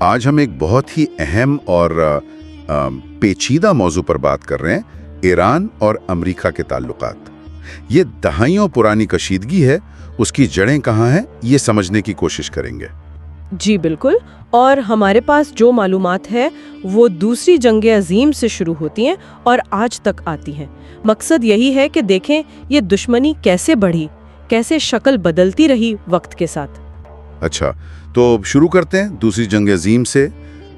آج ہم ایک بہت ہی اہم اور پیچیدہ موضوع پر بات کر رہے ہیں، ایران اور امریکہ کے تعلقات۔ یہ دہائیوں پرانی کشیدگی ہے، اس کی جڑیں کہاں ہیں یہ سمجھنے کی کوشش کریں گے۔ جی بالکل، اور ہمارے پاس جو معلومات ہے وہ دوسری جنگ عظیم سے شروع ہوتی ہیں اور آج تک آتی ہیں۔ مقصد یہی ہے کہ دیکھیں یہ دشمنی کیسے بڑھی، کیسے شکل بدلتی رہی وقت کے ساتھ۔ اچھا، تو شروع کرتے ہیں دوسری جنگ عظیم سے۔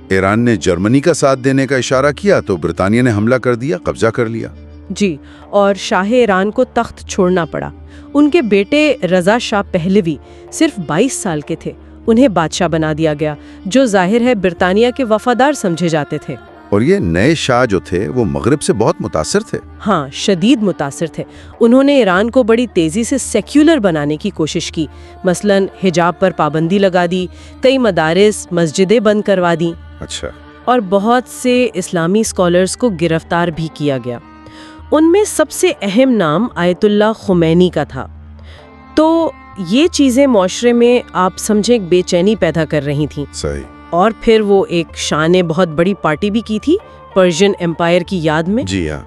ایران نے جرمنی کا ساتھ دینے کا اشارہ کیا تو برطانیہ نے حملہ کر دیا، قبضہ کر لیا۔ جی، اور شاہ ایران کو تخت چھوڑنا پڑا۔ ان کے بیٹے رضا شاہ پہلوی صرف 22 سال کے تھے، انہیں بادشاہ بنا دیا گیا، جو ظاہر ہے برطانیہ کے وفادار سمجھے جاتے تھے۔ اور یہ نئے شاہ جو تھے وہ مغرب سے بہت متاثر تھے۔ ہاں، شدید متاثر تھے۔ انہوں نے ایران کو بڑی تیزی سے سیکولر بنانے کی کوشش کی، مثلاً حجاب پر پابندی لگا دی، کئی مدارس مسجدیں بند کروا دیں۔ اچھا، اور بہت سے اسلامی اسکالرز کو گرفتار بھی کیا گیا۔ ان میں سب سے اہم نام آیت اللہ خمینی کا تھا۔ تو یہ چیزیں معاشرے میں آپ سمجھیں ایک بے چینی پیدا کر رہی تھیں۔ صحیح۔ اور پھر وہ ایک شاہ نے بہت بڑی پارٹی بھی کی تھی پرشین امپائر کی یاد میں۔ جی ہاں،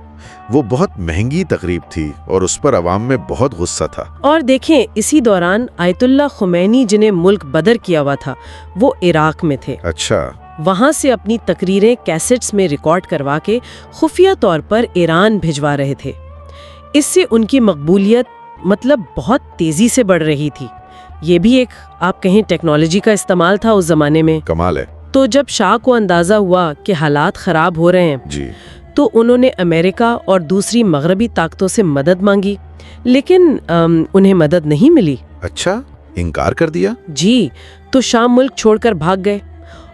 وہ بہت مہنگی تقریب تھی اور اس پر عوام میں بہت غصہ تھا۔ اور دیکھیں اسی دوران آیت اللہ خمینی جنہیں ملک بدر کیا ہوا تھا وہ عراق میں تھے۔ اچھا، وہاں سے اپنی تقریریں کیسٹس میں ریکارڈ کروا کے خفیہ طور پر ایران بھجوا رہے تھے۔ اس سے ان کی مقبولیت بہت تیزی سے بڑھ رہی تھی۔ یہ بھی ایک آپ کہیں ٹیکنالوجی کا استعمال تھا اس زمانے میں۔ کمال ہے۔ تو جب شاہ کو اندازہ ہوا کہ حالات خراب ہو رہے ہیں جی، تو انہوں نے امریکہ اور دوسری مغربی طاقتوں سے مدد مانگی، لیکن انہیں مدد نہیں ملی۔ اچھا، انکار کر دیا؟ جی، تو شاہ ملک چھوڑ کر بھاگ گئے۔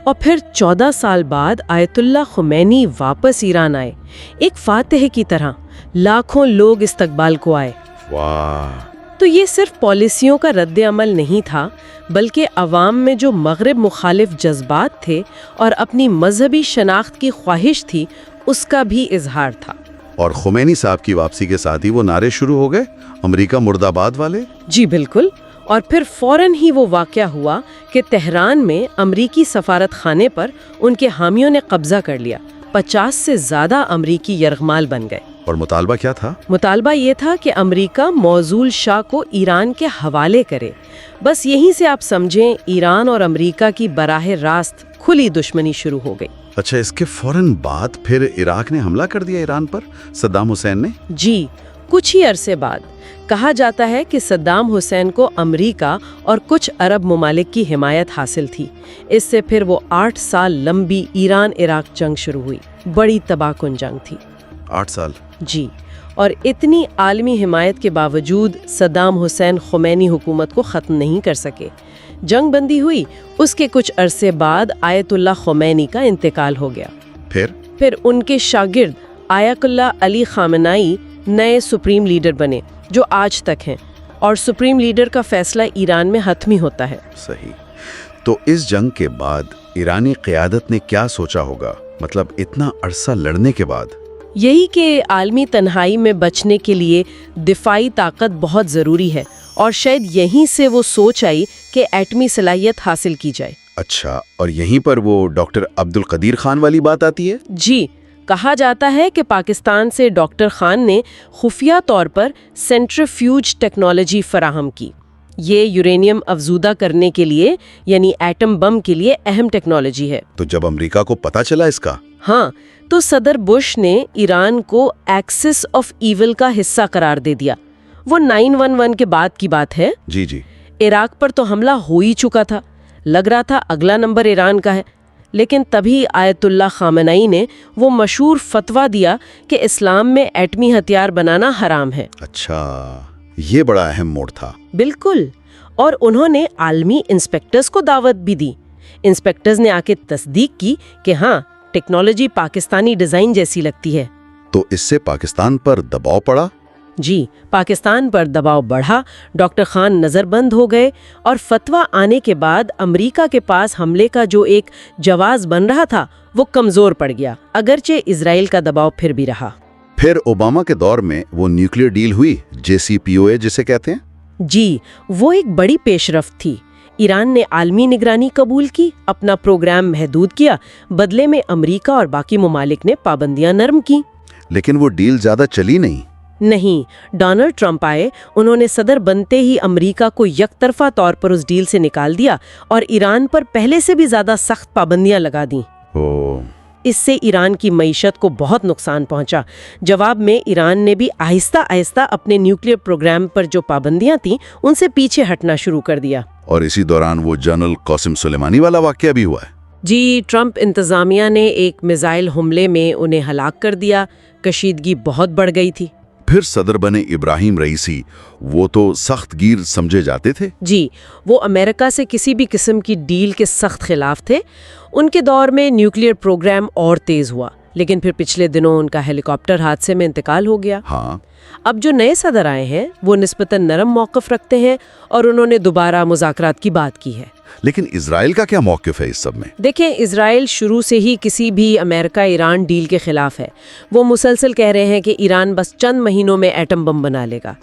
اور پھر 14 سال بعد آیت اللہ خمینی واپس ایران آئے، ایک فاتح کی طرح۔ لاکھوں لوگ استقبال کو آئے۔ واہ! تو یہ صرف پالیسیوں کا رد عمل نہیں تھا، بلکہ عوام میں جو مغرب مخالف جذبات تھے اور اپنی مذہبی شناخت کی خواہش تھی اس کا بھی اظہار تھا۔ اور خمینی صاحب کی واپسی کے ساتھ ہی وہ نعرے شروع ہو گئے، امریکہ مرد آباد والے۔ جی بالکل، اور پھر فوراً ہی وہ واقعہ ہوا کہ تہران میں امریکی سفارت خانے پر ان کے حامیوں نے قبضہ کر لیا۔ 50 سے زیادہ امریکی یرغمال بن گئے۔ اور مطالبہ کیا تھا؟ مطالبہ یہ تھا کہ امریکہ موصول شاہ کو ایران کے حوالے کرے۔ بس یہیں سے آپ سمجھیں ایران اور امریکہ کی براہ راست کھلی دشمنی شروع ہو گئی۔ اچھا، اس کے فوراً بعد پھر عراق نے حملہ کر دیا ایران پر، صدام حسین نے؟ جی، کچھ ہی عرصے بعد کہا جاتا ہے کہ صدام حسین کو امریکہ اور کچھ عرب ممالک کی حمایت حاصل تھی۔ اس سے پھر وہ 8 سال لمبی ایران عراق جنگ شروع ہوئی۔ بڑی تباہ کن جنگ تھی۔ 8 سال؟ جی، اور اتنی عالمی حمایت کے باوجود صدام حسین خمینی حکومت کو ختم نہیں کر سکے۔ جنگ بندی ہوئی، اس کے کچھ عرصے بعد آیت اللہ خمینی کا انتقال ہو گیا۔ پھر ان کے شاگرد آیت اللہ علی خامنائی نئے سپریم لیڈر بنے، جو آج تک ہیں، اور سپریم لیڈر کا فیصلہ ایران میں حتمی ہوتا ہے۔ صحیح۔ تو اس جنگ کے بعد ایرانی قیادت نے کیا سوچا ہوگا، اتنا عرصہ لڑنے کے بعد؟ یہی کہ عالمی تنہائی میں بچنے کے لیے دفاعی طاقت بہت ضروری ہے، اور شاید یہیں سے وہ سوچ آئی کہ ایٹمی صلاحیت حاصل کی جائے۔ اچھا، اور یہیں پر وہ ڈاکٹر عبد القدیر خان والی بات آتی ہے؟ جی، کہا جاتا ہے کہ پاکستان سے ڈاکٹر خان نے خفیہ طور پر سینٹریفیوج ٹیکنالوجی فراہم کی۔ یہ یورینیم افزودہ کرنے کے لیے، یعنی ایٹم بم کے لیے اہم ٹیکنالوجی ہے۔ تو جب امریکہ کو پتہ چلا اس کا؟ ہاں، تو صدر بش نے ایران کو ایکسس آف ایول کا حصہ قرار دے دیا۔ وہ 9/11 کے بعد کی بات ہے۔ جی جی۔ عراق پر تو حملہ ہو ہی چکا تھا، لگ رہا تھا اگلا نمبر ایران کا ہے، لیکن تبھی آیت اللہ خامنائی نے وہ مشہور فتویٰ دیا کہ اسلام میں ایٹمی ہتھیار بنانا حرام ہے۔ اچھا، یہ بڑا اہم موڑ تھا۔ بالکل، اور انہوں نے عالمی انسپیکٹرز کو دعوت بھی دی۔ انسپیکٹرز نے آ کے تصدیق کی کہ ہاں، ٹیکنالوجی پاکستانی ڈیزائن جیسی لگتی ہے۔ تو اس سے پاکستان پر دباؤ پڑا؟ جی، پاکستان پر دباؤ بڑھا، ڈاکٹر خان نظر بند ہو گئے، اور فتویٰ آنے کے بعد امریکہ کے پاس حملے کا جو ایک جواز بن رہا تھا وہ کمزور پڑ گیا، اگرچہ اسرائیل کا دباؤ پھر بھی رہا۔ پھر اوباما کے دور میں وہ نیوکلیر ڈیل ہوئی، JCPOA جسے کہتے ہیں؟ جی، وہ ایک بڑی پیش رفت تھی۔ ایران نے عالمی نگرانی قبول کی، اپنا پروگرام محدود کیا، بدلے میں امریکہ اور باقی ممالک نے پابندیاں نرم کیں۔ لیکن وہ ڈیل زیادہ چلی نہیں، ڈونلڈ ٹرمپ آئے، انہوں نے صدر بنتے ہی امریکہ کو یک طرفہ طور پر اس ڈیل سے نکال دیا اور ایران پر پہلے سے بھی زیادہ سخت پابندیاں لگا دیں۔ اس سے ایران کی معیشت کو بہت نقصان پہنچا۔ جواب میں ایران نے بھی آہستہ آہستہ اپنے نیوکلیئر پروگرام پر جو پابندیاں تھیں ان سے پیچھے ہٹنا شروع کر دیا۔ اور اسی دوران وہ جنرل قاسم سلیمانی والا واقعہ بھی ہوا ہے۔ جی، ٹرمپ انتظامیہ نے ایک میزائل حملے میں انہیں ہلاک کر دیا، کشیدگی بہت بڑھ گئی تھی۔ پھر صدر بنے ابراہیم رئیسی، وہ تو سخت گیر سمجھے جاتے تھے۔ جی، وہ امریکہ سے کسی بھی قسم کی ڈیل کے سخت خلاف تھے۔ ان کے دور میں نیوکلیئر پروگرام اور تیز ہوا، لیکن پھر پچھلے دنوں ان کا ہیلی کاپٹر حادثے میں انتقال ہو گیا۔ ہاں، اب جو نئے صدر آئے ہیں وہ نسبتاً نرم موقف رکھتے ہیں اور انہوں نے دوبارہ مذاکرات کی بات کی ہے۔ لیکن اسرائیل کا کیا موقف ہے اس سب میں؟ دیکھیں، اسرائیل شروع سے ہی کسی بھی امریکہ ایران ڈیل کے خلاف ہے۔ وہ مسلسل کہہ رہے ہیں کہ ایران بس چند مہینوں میں ایٹم بم بنا لے گا۔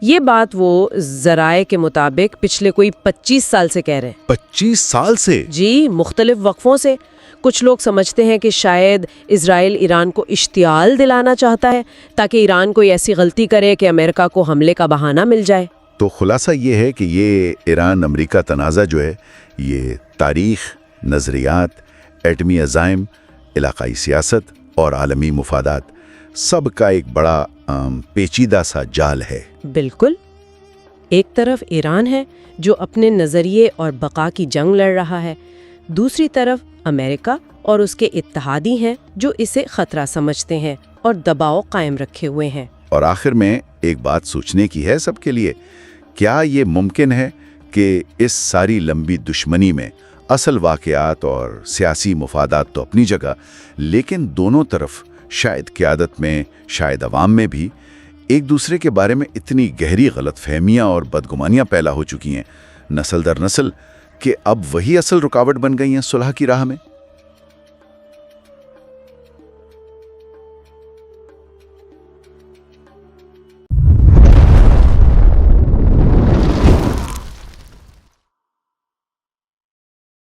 یہ بات وہ ذرائع کے مطابق پچھلے کوئی 25 سال سے کہہ رہے ہیں۔ 25 سال سے؟ جی، مختلف وقفوں سے۔ کچھ لوگ سمجھتے ہیں کہ شاید اسرائیل ایران کو اشتعال دلانا چاہتا ہے تاکہ ایران کوئی ایسی غلطی کرے کہ امریکہ کو حملے کا بہانہ مل جائے۔ تو خلاصہ یہ ہے کہ یہ ایران امریکہ تنازع جو ہے، یہ تاریخ، نظریات، ایٹمی عزائم، علاقائی سیاست اور عالمی مفادات، سب کا ایک بڑا پیچیدہ سا جال ہے۔ بالکل۔ ایک طرف ایران ہے جو اپنے نظریے اور بقا کی جنگ لڑ رہا ہے، دوسری طرف امریکہ اور اس کے اتحادی ہیں جو اسے خطرہ سمجھتے ہیں اور دباؤ قائم رکھے ہوئے ہیں۔ اور آخر میں ایک بات سوچنے کی ہے سب کے لیے، کیا یہ ممکن ہے کہ اس ساری لمبی دشمنی میں اصل واقعات اور سیاسی مفادات تو اپنی جگہ، لیکن دونوں طرف شاید قیادت میں، شاید عوام میں بھی ایک دوسرے کے بارے میں اتنی گہری غلط فہمیاں اور بدگمانیاں پیدا ہو چکی ہیں نسل در نسل، کہ اب وہی اصل رکاوٹ بن گئی ہیں صلح کی راہ میں؟